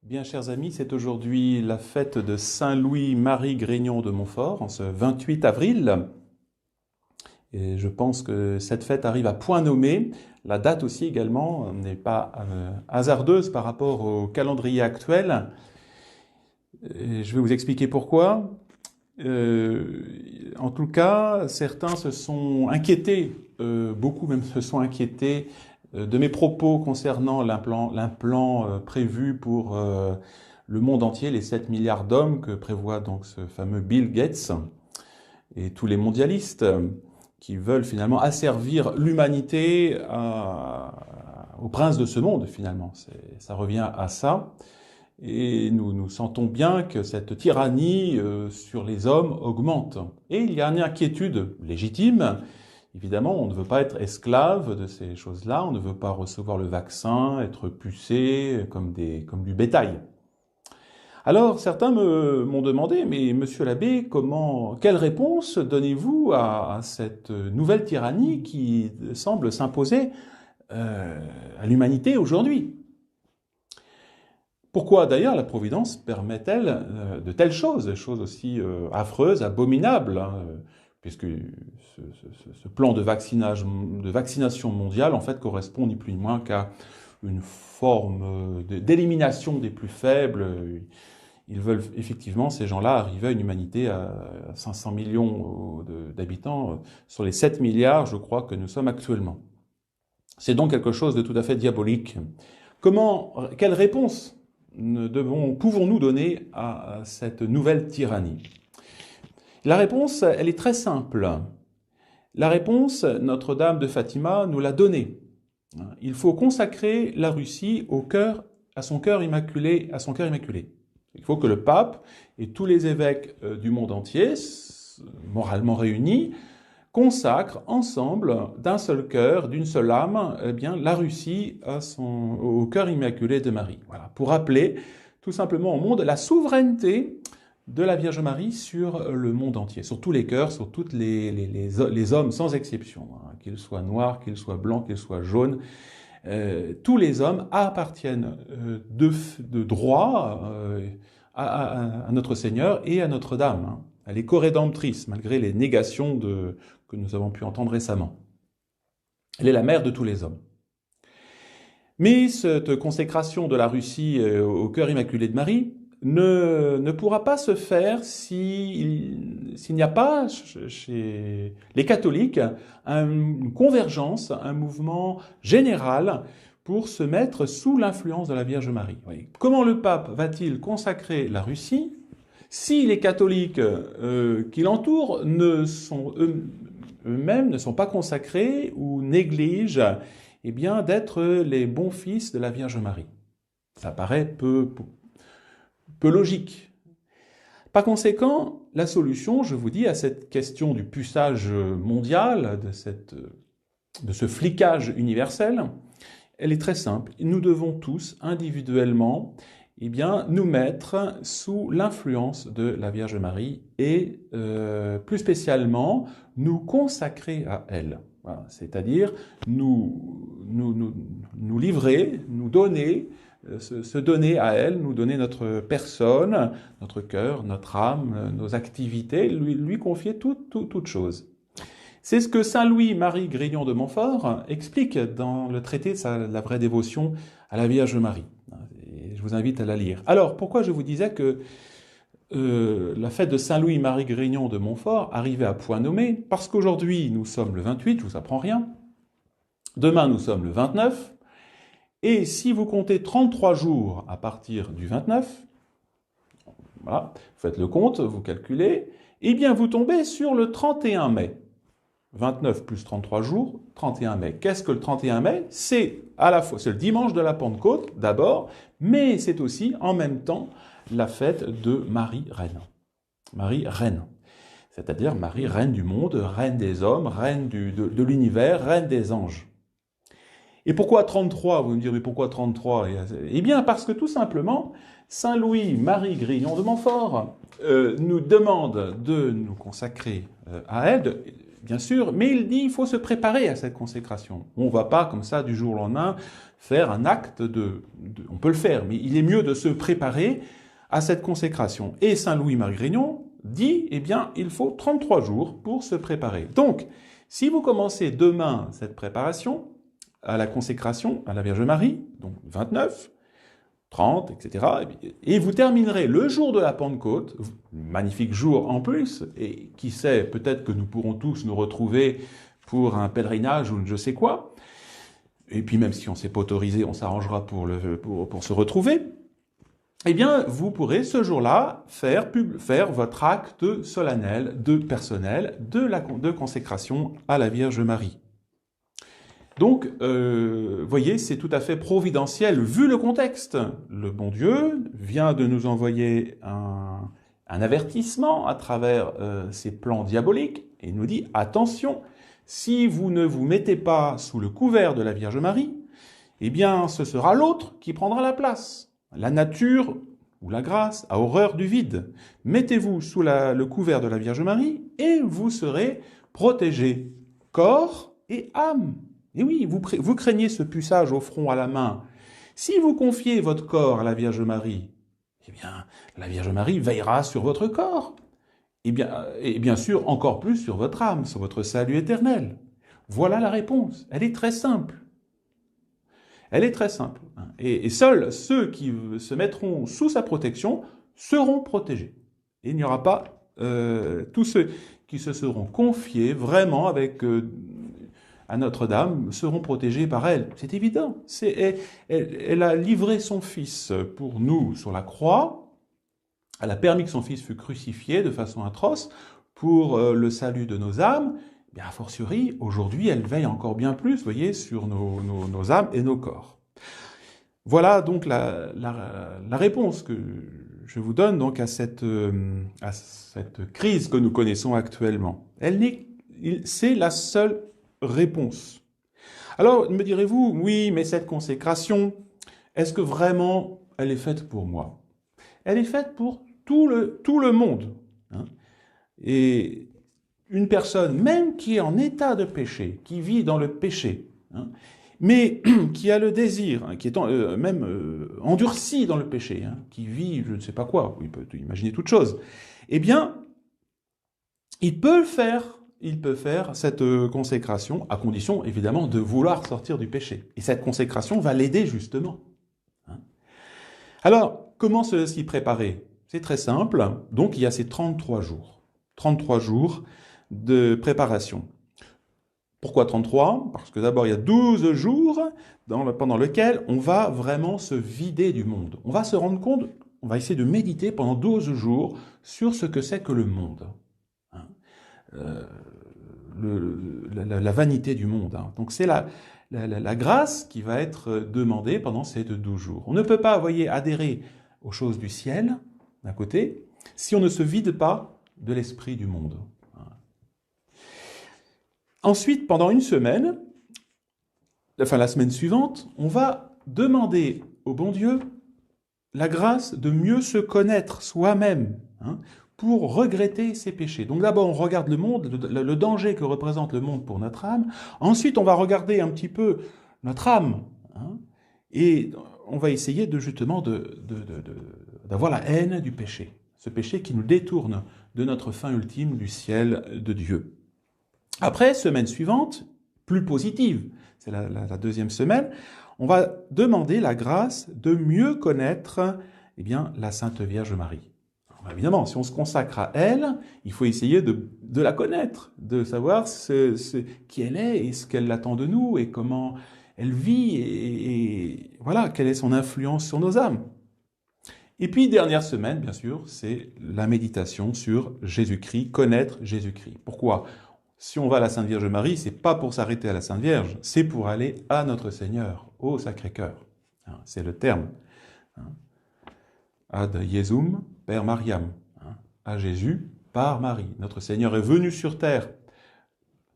Bien, chers amis, c'est aujourd'hui la fête de Saint-Louis-Marie Grignon de Montfort, en ce 28 avril. Et je pense que cette fête arrive à point nommé. La date aussi également n'est pas hasardeuse par rapport au calendrier actuel. Et je vais vous expliquer pourquoi. En tout cas, certains se sont inquiétés, beaucoup même se sont inquiétés de mes propos concernant l'implant prévu pour le monde entier, les 7 milliards d'hommes que prévoit donc ce fameux Bill Gates et tous les mondialistes qui veulent finalement asservir l'humanité au prince de ce monde finalement. Ça revient à ça. Et nous sentons bien que cette tyrannie sur les hommes augmente. Et il y a une inquiétude légitime. Évidemment, on ne veut pas être esclave de ces choses-là, on ne veut pas recevoir le vaccin, être pucé comme du bétail. Alors, certains m'ont demandé, mais monsieur l'abbé, quelle réponse donnez-vous à cette nouvelle tyrannie qui semble s'imposer à l'humanité aujourd'hui ? Pourquoi d'ailleurs la Providence permet-elle de telles choses, des choses aussi affreuses, abominables, hein, puisque ce plan de vaccination mondiale en fait correspond ni plus ni moins qu'à une forme d'élimination des plus faibles. Ils veulent effectivement, ces gens-là, arriver à une humanité à 500 millions d'habitants sur les 7 milliards, je crois, que nous sommes actuellement. C'est donc quelque chose de tout à fait diabolique. Quelle réponse pouvons-nous donner à cette nouvelle tyrannie? La réponse, elle est très simple. La réponse, Notre-Dame de Fatima nous l'a donnée. Il faut consacrer la Russie à son cœur immaculé. Il faut que le pape et tous les évêques du monde entier, moralement réunis, consacrent ensemble, d'un seul cœur, d'une seule âme, la Russie au cœur immaculé de Marie. Voilà, pour rappeler tout simplement au monde la souveraineté de la Vierge Marie sur le monde entier, sur tous les cœurs, sur tous les hommes sans exception, hein, qu'ils soient noirs, qu'ils soient blancs, qu'ils soient jaunes. Tous les hommes appartiennent de droit à notre Seigneur et à Notre-Dame. Hein. Elle est corédemptrice, malgré les négations que nous avons pu entendre récemment. Elle est la mère de tous les hommes. Mais cette consécration de la Russie au cœur immaculé de Marie ne pourra pas se faire s'il n'y a pas chez les catholiques une convergence, un mouvement général pour se mettre sous l'influence de la Vierge Marie. Oui. Comment le pape va-t-il consacrer la Russie si les catholiques qui l'entourent eux-mêmes ne sont pas consacrés ou négligent d'être les bons fils de la Vierge Marie? Ça paraît peu logique. Par conséquent, la solution, je vous dis, à cette question du puçage mondial, de ce flicage universel, elle est très simple. Nous devons tous, individuellement, nous mettre sous l'influence de la Vierge Marie et plus spécialement nous consacrer à elle. Voilà. C'est-à-dire nous livrer, nous donner, se donner à elle, nous donner notre personne, notre cœur, notre âme, nos activités, lui confier toute chose. C'est ce que Saint Louis-Marie Grignon de Montfort explique dans le traité de la vraie dévotion à la Vierge Marie. Et je vous invite à la lire. Alors, pourquoi je vous disais que la fête de Saint Louis-Marie Grignon de Montfort arrivait à point nommé? Parce qu'aujourd'hui, nous sommes le 28, je vous apprends rien. Demain, nous sommes le 29. Et si vous comptez 33 jours à partir du 29, voilà, vous faites le compte, vous calculez, vous tombez sur le 31 mai. 29 plus 33 jours, 31 mai. Qu'est-ce que le 31 mai? C'est le dimanche de la Pentecôte d'abord, mais c'est aussi en même temps la fête de Marie Reine. Marie Reine. C'est-à-dire Marie Reine du monde, Reine des hommes, Reine de l'univers, Reine des anges. Et pourquoi 33? Vous me direz, mais pourquoi 33? Parce que tout simplement, Saint Louis-Marie Grignon de Montfort nous demande de nous consacrer à elle, bien sûr, mais il dit il faut se préparer à cette consécration. On ne va pas comme ça du jour au lendemain faire un acte on peut le faire, mais il est mieux de se préparer à cette consécration. Et Saint Louis-Marie Grignon dit, eh bien, il faut 33 jours pour se préparer. Donc, si vous commencez demain cette préparation à la consécration à la Vierge Marie, donc 29, 30, etc., et vous terminerez le jour de la Pentecôte, magnifique jour en plus, et qui sait, peut-être que nous pourrons tous nous retrouver pour un pèlerinage ou je sais quoi, et puis même si on ne s'est pas autorisé, on s'arrangera pour se retrouver, eh bien, vous pourrez ce jour-là faire votre acte solennel, personnel, de consécration à la Vierge Marie. Donc, voyez, c'est tout à fait providentiel, vu le contexte. Le bon Dieu vient de nous envoyer un avertissement à travers ses plans diaboliques, et nous dit, attention, si vous ne vous mettez pas sous le couvert de la Vierge Marie, eh bien, ce sera l'autre qui prendra la place. La nature ou la grâce a horreur du vide. Mettez-vous sous le couvert de la Vierge Marie et vous serez protégés, corps et âme. Et oui, vous craignez ce puçage au front, à la main. Si vous confiez votre corps à la Vierge Marie, eh bien, la Vierge Marie veillera sur votre corps. Et bien sûr, encore plus sur votre âme, sur votre salut éternel. Voilà la réponse. Elle est très simple. Elle est très simple. Et seuls ceux qui se mettront sous sa protection seront protégés. Et il n'y aura pas tous ceux qui se seront confiés vraiment à Notre-Dame seront protégés par elle. C'est évident. Elle a livré son Fils pour nous sur la croix. Elle a permis que son Fils fût crucifié de façon atroce pour le salut de nos âmes. Bien, a fortiori, aujourd'hui, elle veille encore bien plus, vous voyez, sur nos âmes et nos corps. Voilà donc la réponse que je vous donne donc à cette crise que nous connaissons actuellement. C'est la seule réponse. Alors, me direz-vous, oui, mais cette consécration, est-ce que vraiment elle est faite pour moi? Elle est faite pour tout le monde. Hein. Et une personne, même qui est en état de péché, qui vit dans le péché, hein, mais qui a le désir, hein, qui est endurci dans le péché, hein, qui vit je ne sais pas quoi, il peut imaginer toute chose, eh bien, il peut faire cette consécration, à condition évidemment de vouloir sortir du péché. Et cette consécration va l'aider justement. Hein. Alors, comment s'y préparer? C'est très simple, donc il y a ces 33 jours. 33 jours de préparation. Pourquoi 33? Parce que d'abord, il y a 12 jours pendant lesquels on va vraiment se vider du monde. On va se rendre compte, on va essayer de méditer pendant 12 jours sur ce que c'est que le monde. Hein. La vanité du monde. Hein. Donc c'est la grâce qui va être demandée pendant ces 12 jours. On ne peut pas, vous voyez, adhérer aux choses du ciel, d'un côté, si on ne se vide pas de l'esprit du monde. Ensuite, pendant une semaine, la semaine suivante, on va demander au bon Dieu la grâce de mieux se connaître soi-même, hein, pour regretter ses péchés. Donc d'abord, on regarde le monde, le danger que représente le monde pour notre âme. Ensuite, on va regarder un petit peu notre âme, hein, et on va essayer justement d'avoir la haine du péché. Ce péché qui nous détourne de notre fin ultime du ciel de Dieu. Après, semaine suivante, plus positive, c'est la deuxième semaine, on va demander la grâce de mieux connaître la Sainte Vierge Marie. Alors, évidemment, si on se consacre à elle, il faut essayer de la connaître, de savoir qui elle est et ce qu'elle attend de nous et comment elle vit et voilà, quelle est son influence sur nos âmes. Et puis, dernière semaine, bien sûr, c'est la méditation sur Jésus-Christ, connaître Jésus-Christ. Pourquoi ? Si on va à la Sainte Vierge Marie, c'est pas pour s'arrêter à la Sainte Vierge, c'est pour aller à notre Seigneur, au Sacré-Cœur. C'est le terme. Ad Iesum per Mariam. À Jésus par Marie. Notre Seigneur est venu sur terre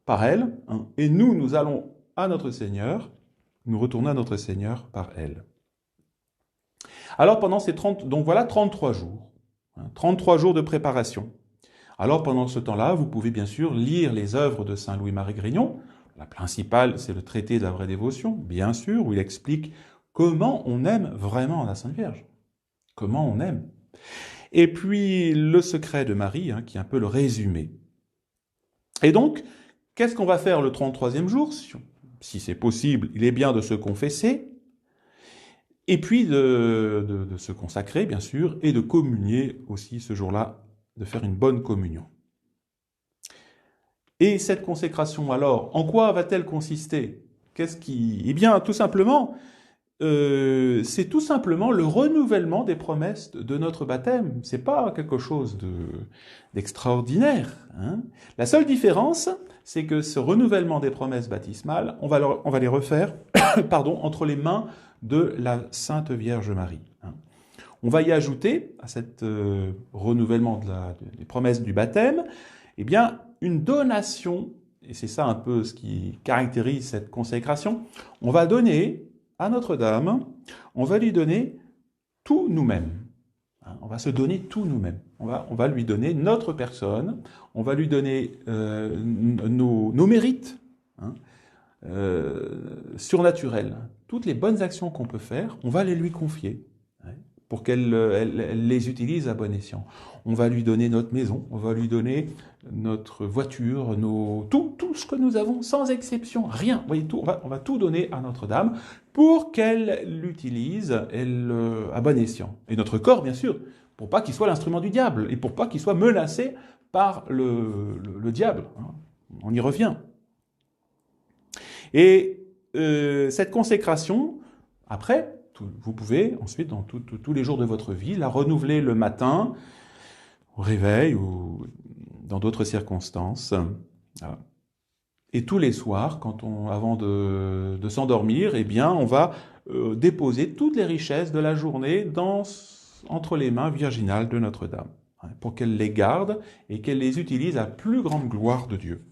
par elle, et nous allons à notre Seigneur, nous retournons à notre Seigneur par elle. Alors pendant ces 33 jours, 33 jours de préparation. Alors pendant ce temps-là, vous pouvez bien sûr lire les œuvres de saint Louis-Marie Grignon. La principale, c'est le traité de la vraie dévotion, bien sûr, où il explique comment on aime vraiment la Sainte Vierge. Comment on aime. Et puis le secret de Marie, qui est un peu le résumé. Et donc, qu'est-ce qu'on va faire le 33e jour? Si c'est possible, il est bien de se confesser, et puis de se consacrer, bien sûr, et de communier aussi ce jour-là, de faire une bonne communion. Et cette consécration, alors, en quoi va-t-elle consister? Eh bien, tout simplement, c'est tout simplement le renouvellement des promesses de notre baptême. C'est pas quelque chose d'extraordinaire. La seule différence, c'est que ce renouvellement des promesses baptismales, on va les refaire pardon, entre les mains de la Sainte Vierge Marie. On va y ajouter, à cet renouvellement des promesses du baptême, eh bien, une donation, et c'est ça un peu ce qui caractérise cette consécration, on va donner à Notre-Dame, on va lui donner tout nous-mêmes. On va se donner tout nous-mêmes. On va lui donner notre personne, on va lui donner nos mérites surnaturels. Toutes les bonnes actions qu'on peut faire, on va les lui confier pour qu'elle les utilise à bon escient. On va lui donner notre maison, on va lui donner notre voiture, tout ce que nous avons, sans exception, rien. Vous voyez, tout, on va tout donner à Notre-Dame pour qu'elle l'utilise à bon escient. Et notre corps, bien sûr, pour pas qu'il soit l'instrument du diable, et pour pas qu'il soit menacé par le diable. On y revient. Et cette consécration, après, vous pouvez ensuite, dans tous les jours de votre vie, la renouveler le matin, au réveil ou dans d'autres circonstances. Voilà. Et tous les soirs, avant de s'endormir, eh bien, on va déposer toutes les richesses de la journée entre les mains virginales de Notre-Dame, pour qu'elle les garde et qu'elle les utilise à plus grande gloire de Dieu.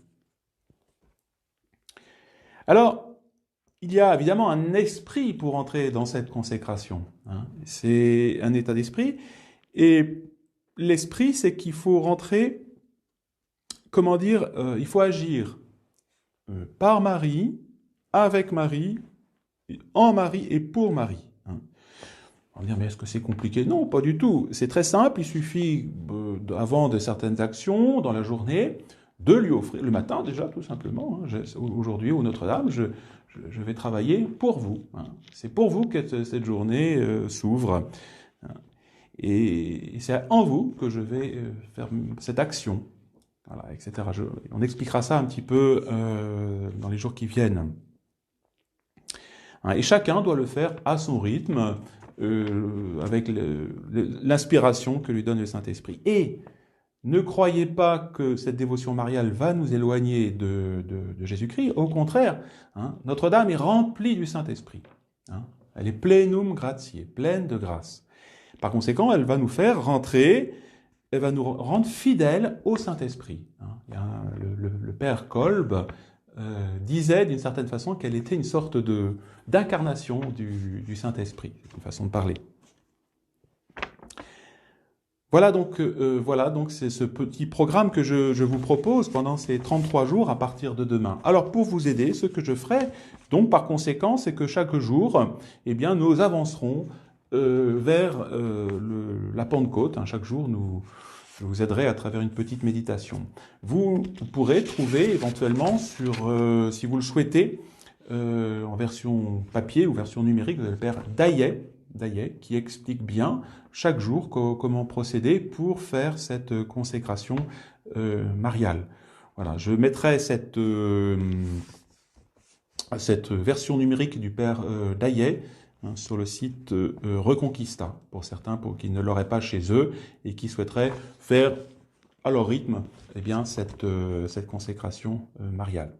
Alors, il y a évidemment un esprit pour entrer dans cette consécration. C'est un état d'esprit. Et l'esprit, c'est qu'il faut rentrer, il faut agir par Marie, avec Marie, en Marie et pour Marie. On va dire, mais est-ce que c'est compliqué? Non, pas du tout. C'est très simple, il suffit, avant de certaines actions, dans la journée, de lui offrir, le matin déjà, tout simplement. Aujourd'hui, au Notre-Dame, je vais travailler pour vous. C'est pour vous que cette journée s'ouvre. Et c'est en vous que je vais faire cette action. Voilà, etc. On expliquera ça un petit peu dans les jours qui viennent. Et chacun doit le faire à son rythme, avec l'inspiration que lui donne le Saint-Esprit. Et ne croyez pas que cette dévotion mariale va nous éloigner de Jésus-Christ. Au contraire, Notre-Dame est remplie du Saint-Esprit. Elle est plenum gratiae, pleine de grâce. Par conséquent, elle va nous faire rentrer, elle va nous rendre fidèles au Saint-Esprit. Le père Kolb disait d'une certaine façon qu'elle était une sorte d'incarnation du Saint-Esprit. C'est une façon de parler. Voilà donc c'est ce petit programme que je vous propose pendant ces 33 jours à partir de demain. Alors pour vous aider, ce que je ferai, donc par conséquent, c'est que chaque jour, eh bien, nous avancerons vers la Pentecôte. Chaque jour, je vous aiderai à travers une petite méditation. Vous pourrez trouver éventuellement si vous le souhaitez, en version papier ou version numérique, vous avez le père Daillet, qui explique bien chaque jour comment procéder pour faire cette consécration mariale. Voilà, je mettrai cette version numérique du père Daillet sur le site Reconquista, pour certains qui ne l'auraient pas chez eux et qui souhaiteraient faire à leur rythme cette consécration mariale.